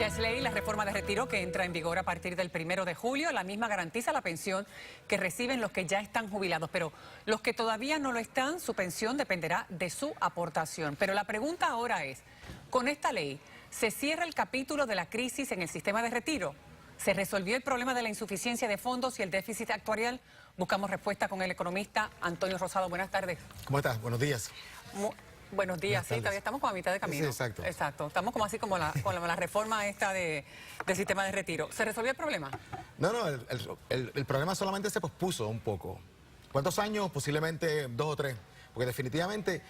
Ya es ley la reforma de retiro que entra en vigor a partir del 1 de julio. La misma garantiza la pensión que reciben los que ya están jubilados, pero los que todavía no lo están, su pensión dependerá de su aportación. Pero la pregunta ahora es, con esta ley, ¿se cierra el capítulo de la crisis en el sistema de retiro? ¿Se resolvió el problema de la insuficiencia de fondos y el déficit actuarial? Buscamos respuesta con el economista Antonio Rosado. Buenas tardes. ¿Cómo estás? Buenos días. Buenos días, sí, todavía estamos como a mitad de camino. Sí, exacto. Exacto, estamos como así como con la reforma esta del sistema de retiro. ¿Se resolvió el problema? No, el problema solamente se pospuso un poco. ¿Cuántos años? Posiblemente 2 o 3. Porque definitivamente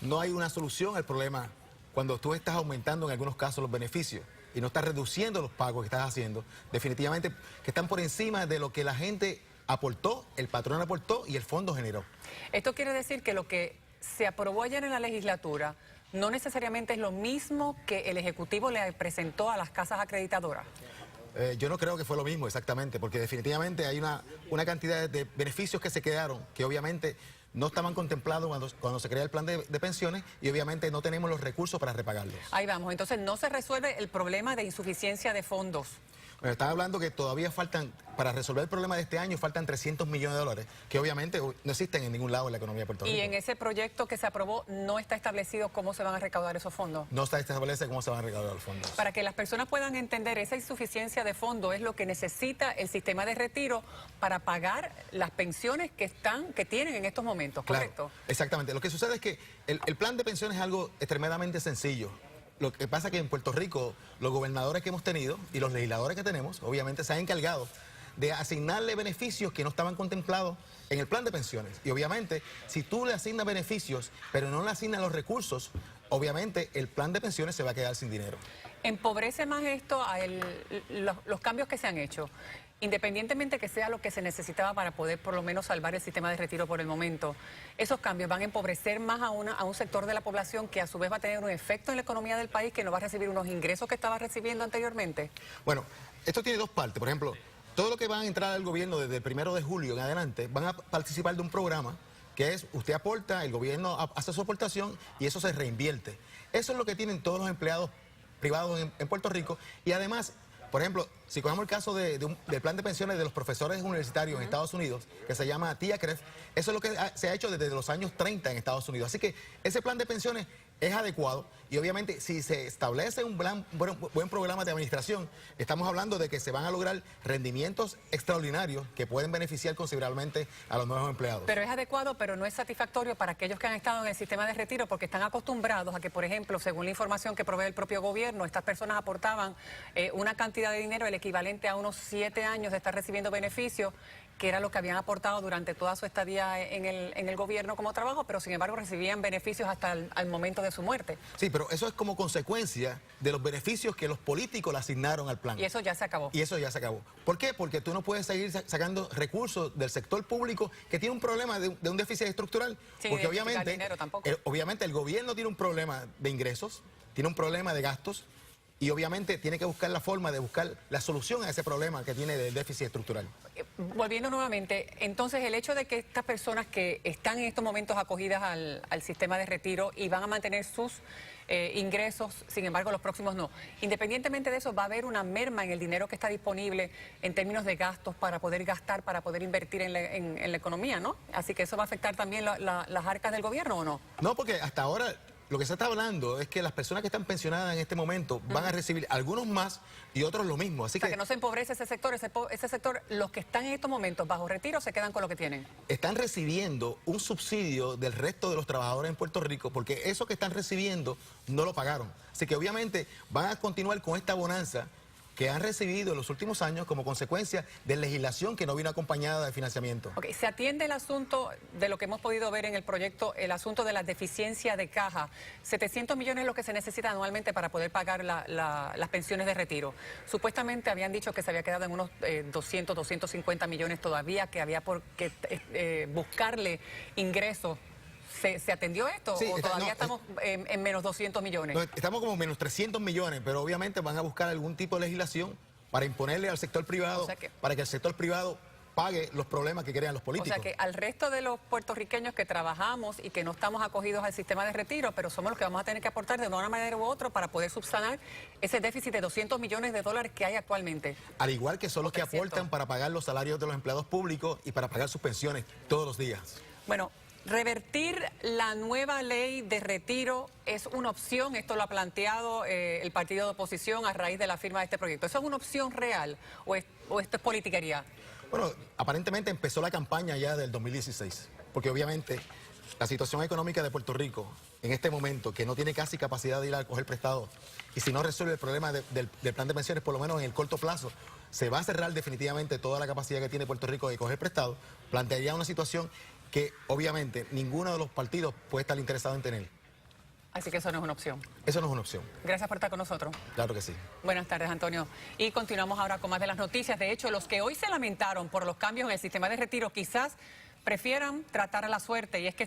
no hay una solución al problema cuando tú estás aumentando en algunos casos los beneficios y no estás reduciendo los pagos que estás haciendo. Definitivamente que están por encima de lo que la gente aportó, el patrón aportó y el fondo generó. Esto quiere decir que lo que se aprobó ayer en la legislatura no necesariamente es lo mismo que el Ejecutivo le presentó a las casas acreditadoras. Yo no creo que fue lo mismo exactamente, porque definitivamente hay una cantidad de beneficios que se quedaron, que obviamente no estaban contemplados cuando se crea el plan de pensiones y obviamente no tenemos los recursos para repagarlos. Ahí vamos, entonces no se resuelve el problema de insuficiencia de fondos. Bueno, están hablando que todavía faltan, para resolver el problema de este año, faltan 300 millones de dólares, que obviamente no existen en ningún lado en la economía de Puerto Rico. Y en ese proyecto que se aprobó no está establecido cómo se van a recaudar esos fondos. No está establecido cómo se van a recaudar los fondos. Para que las personas puedan entender, esa insuficiencia de fondos es lo que necesita el sistema de retiro para pagar las pensiones que tienen en estos momentos, ¿correcto? Claro, exactamente. Lo que sucede es que el plan de pensiones es algo extremadamente sencillo. Lo que pasa es que en Puerto Rico los gobernadores que hemos tenido y los legisladores que tenemos, obviamente se han encargado de asignarle beneficios que no estaban contemplados en el plan de pensiones. Y obviamente, si tú le asignas beneficios, pero no le asignas los recursos, obviamente el plan de pensiones se va a quedar sin dinero. ¿Empobrece más esto a los cambios que se han hecho? Independientemente que sea lo que se necesitaba para poder por lo menos salvar el sistema de retiro por el momento, ¿esos cambios van a empobrecer más a un sector de la población que a su vez va a tener un efecto en la economía del país, que no va a recibir unos ingresos que estaba recibiendo anteriormente? Bueno, esto tiene dos partes. Por ejemplo, todo lo que van a entrar al gobierno desde el 1 de julio en adelante van a participar de un programa que es, usted aporta, el gobierno hace su aportación y eso se reinvierte. Eso es lo que tienen todos los empleados privados en Puerto Rico y además, por ejemplo, si cogemos el caso del plan de pensiones de los profesores universitarios en Estados Unidos, que se llama TIAA-CREF, eso es lo que se ha hecho desde los años 30 en Estados Unidos. Así que ese plan de pensiones es adecuado y obviamente si se establece un buen programa de administración, estamos hablando de que se van a lograr rendimientos extraordinarios que pueden beneficiar considerablemente a los nuevos empleados. Pero es adecuado, pero no es satisfactorio para aquellos que han estado en el sistema de retiro porque están acostumbrados a que, por ejemplo, según la información que provee el propio gobierno, estas personas aportaban una cantidad de dinero, el equivalente a unos 7 años de estar recibiendo beneficios, que era lo que habían aportado durante toda su estadía en el gobierno como trabajo, pero sin embargo recibían beneficios hasta el momento de su muerte. Sí, pero eso es como consecuencia de los beneficios que los políticos le asignaron al plan. Y eso ya se acabó. Y eso ya se acabó. ¿Por qué? Porque tú no puedes seguir sacando recursos del sector público que tiene un problema de un déficit estructural. Sí, porque obviamente, obviamente el gobierno tiene un problema de ingresos, tiene un problema de gastos, y obviamente tiene que buscar la forma de buscar la solución a ese problema que tiene del déficit estructural. Volviendo nuevamente, entonces el hecho de que estas personas que están en estos momentos acogidas al sistema de retiro y van a mantener sus ingresos, sin embargo los próximos no, independientemente de eso va a haber una merma en el dinero que está disponible en términos de gastos para poder gastar, para poder invertir en la economía, ¿no? Así que eso va a afectar también las arcas del gobierno, ¿o no? No, porque hasta ahora lo que se está hablando es que las personas que están pensionadas en este momento van a recibir algunos más y otros lo mismo. Así que no se empobrece ese sector, los que están en estos momentos bajo retiro se quedan con lo que tienen. Están recibiendo un subsidio del resto de los trabajadores en Puerto Rico porque eso que están recibiendo no lo pagaron. Así que obviamente van a continuar con esta bonanza que han recibido en los últimos años como consecuencia de legislación que no vino acompañada de financiamiento. Okay. Se atiende el asunto de lo que hemos podido ver en el proyecto, el asunto de la deficiencia de caja. 700 millones es lo que se necesita anualmente para poder pagar las pensiones de retiro. Supuestamente habían dicho que se había quedado en unos 200, 250 millones todavía, que había que buscarle ingresos. ¿Se atendió esto sí, o todavía estamos en menos 200 millones? No, estamos como menos 300 millones, pero obviamente van a buscar algún tipo de legislación para imponerle al sector privado, para que el sector privado pague los problemas que crean los O políticos. sea que al resto de los puertorriqueños que trabajamos y que no estamos acogidos al sistema de retiro, pero somos los que vamos a tener que aportar de una manera u otra para poder subsanar ese déficit de $200 millones que hay actualmente. Al igual que son los que 300. aportan para pagar los salarios de los empleados públicos y para pagar sus pensiones todos los días. Bueno, revertir la nueva ley de retiro es una opción. Esto lo ha planteado el partido de oposición a raíz de la firma de este proyecto. ¿Eso es una opción real o esto es politiquería? Bueno, aparentemente empezó la campaña ya del 2016, porque obviamente la situación económica de Puerto Rico en este momento, que no tiene casi capacidad de ir a coger prestado, y si no resuelve el problema del plan de pensiones, por lo menos en el corto plazo, se va a cerrar definitivamente toda la capacidad que tiene Puerto Rico de coger prestado, plantearía una situación que obviamente ninguno de los partidos puede estar interesado en tener. Así que eso no es una opción. Eso no es una opción. Gracias por estar con nosotros. Claro que sí. Buenas tardes, Antonio. Y continuamos ahora con más de las noticias. De hecho, los que hoy se lamentaron por los cambios en el sistema de retiro quizás prefieran tratar a la suerte, y es que